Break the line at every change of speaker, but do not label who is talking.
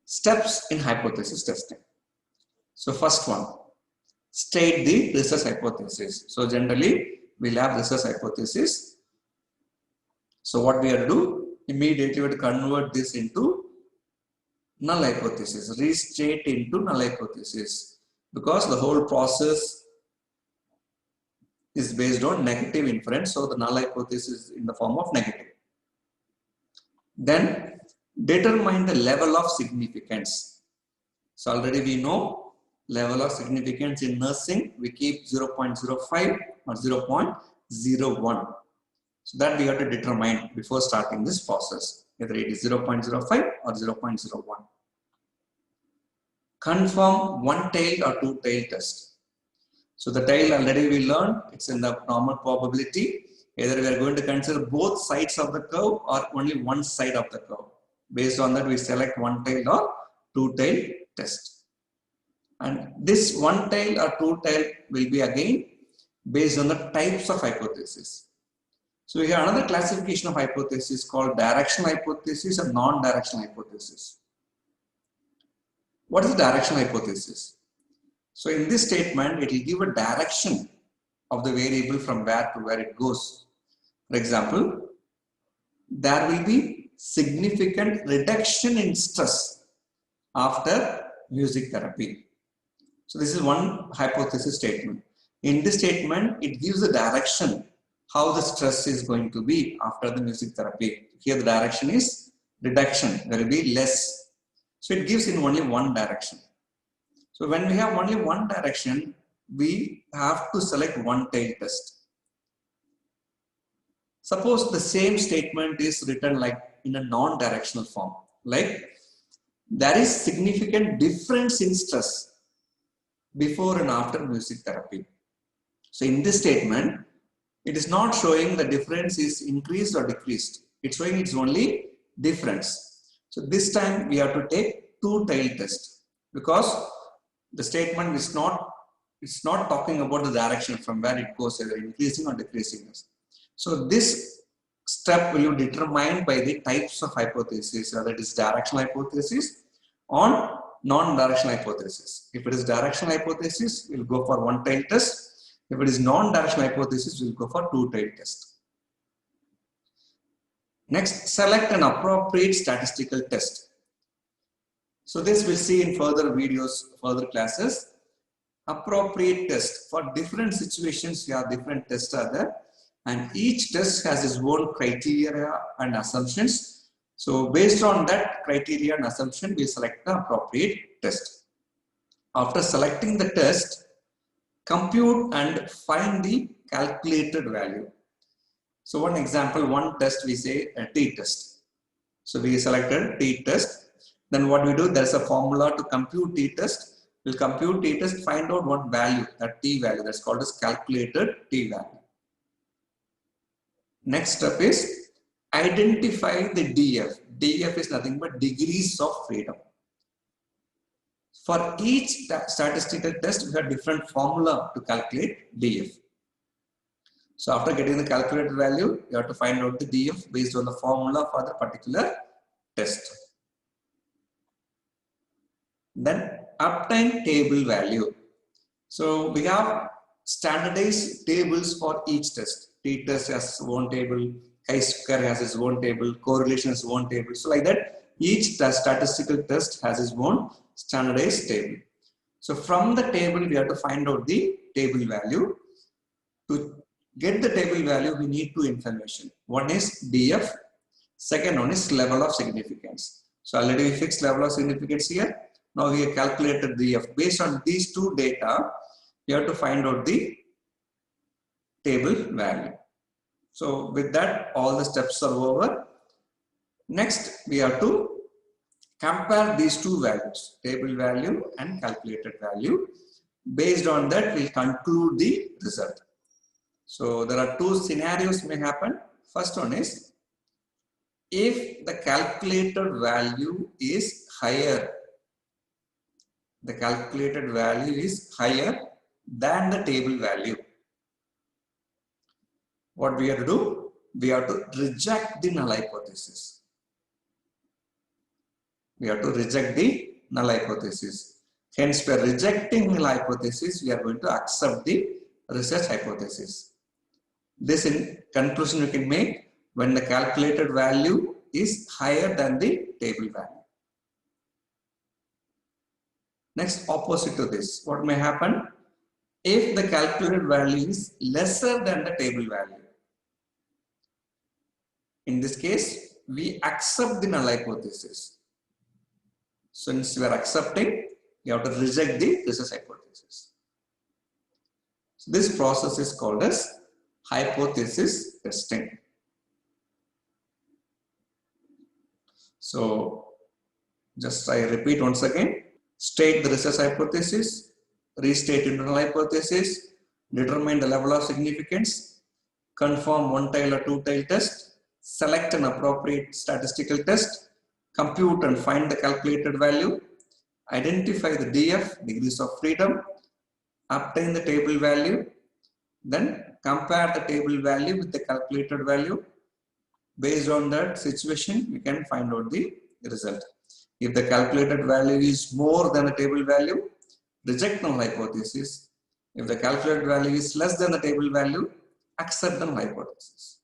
Steps in hypothesis testing. So first one, state the research hypothesis. So generally we'll have research hypothesis. So what we have to do, immediately we have to convert this into null hypothesis, restate into null hypothesis, because the whole process is based on negative inference. So the null hypothesis is in the form of negative. Then determine the level of significance. So already we know level of significance in nursing, we keep 0.05 or 0.01. So that we have to determine before starting this process, whether it is 0.05 or 0.01. Confirm one-tailed or two-tailed test. So the tail already we learned, it's in the normal probability. Either we are going to consider both sides of the curve or only one side of the curve. Based on that, we select one-tailed or two-tailed test. And this one-tailed or two-tailed will be again based on the types of hypothesis. So we have another classification of hypothesis called directional hypothesis and non-directional hypothesis. What is the directional hypothesis? So in this statement, it will give a direction of the variable from where to where it goes. For example, there will be significant reduction in stress after music therapy. So this is one hypothesis statement. In this statement, it gives the direction how the stress is going to be after the music therapy. Here the direction is reduction, there will be less. So it gives in only one direction. So when we have only one direction, we have to select one tail test. Suppose the same statement is written like in a non-directional form, like there is significant difference in stress before and after music therapy. So in this statement, it is not showing the difference is increased or decreased. It's showing it's only difference. So this time we have to take two-tailed test, because the statement is not, it's not talking about the direction from where it goes, either increasing or decreasing. So this step will be determined by the types of hypothesis, whether it is directional hypothesis or non-directional hypothesis. If it is directional hypothesis, we'll go for one-tailed test. If it is non-directional hypothesis, we'll go for two-tailed test. Next, select an appropriate statistical test. So this we'll see in further videos, further classes. Appropriate test. For different situations, you have different tests are there, and each test has its own criteria and assumptions. So based on that criteria and assumption, we select the appropriate test. After selecting the test, compute and find the calculated value. So one example, one test we say a t-test. So we selected t-test. Then what we do, there's a formula to compute t-test. We'll compute t-test, find out what value, that t value, that's called as calculated t value. Next step is identify the DF. DF is nothing but degrees of freedom. For each statistical test, we have different formula to calculate DF. So after getting the calculated value, you have to find out the DF based on the formula for the particular test. Then obtain table value. So we have standardized tables for each test. T-test has its own table, chi-square has its own table, correlation has its own table. So like that, each statistical test has its own standardized table. So from the table, we have to find out the table value. To get the table value, we need two information. One is DF, second one is level of significance. So already we fixed level of significance here. Now we have calculated DF. Based on these two data, you have to find out the table value. So with that, all the steps are over. Next, we have to compare these two values, table value and calculated value. Based on that, we'll conclude the result. So there are two scenarios may happen. First one is, if the calculated value is higher, the calculated value is higher than the table value, what we have to do? We have to reject the null hypothesis. We have to reject the null hypothesis. Hence, we are rejecting null hypothesis. We are going to accept the research hypothesis. This in conclusion we can make when the calculated value is higher than the table value. Next, opposite to this, what may happen? If the calculated value is lesser than the table value. In this case, we accept the null hypothesis. Since we are accepting, you have to reject the research hypothesis. So this process is called as hypothesis testing. So just I repeat once again, state the research hypothesis, restate null hypothesis, determine the level of significance, confirm one-tail or two-tail test, select an appropriate statistical test, compute and find the calculated value, identify the DF, degrees of freedom, obtain the table value, then compare the table value with the calculated value. Based on that situation, we can find out the result. If the calculated value is more than the table value, reject null hypothesis. If the calculated value is less than the table value, accept the null hypothesis.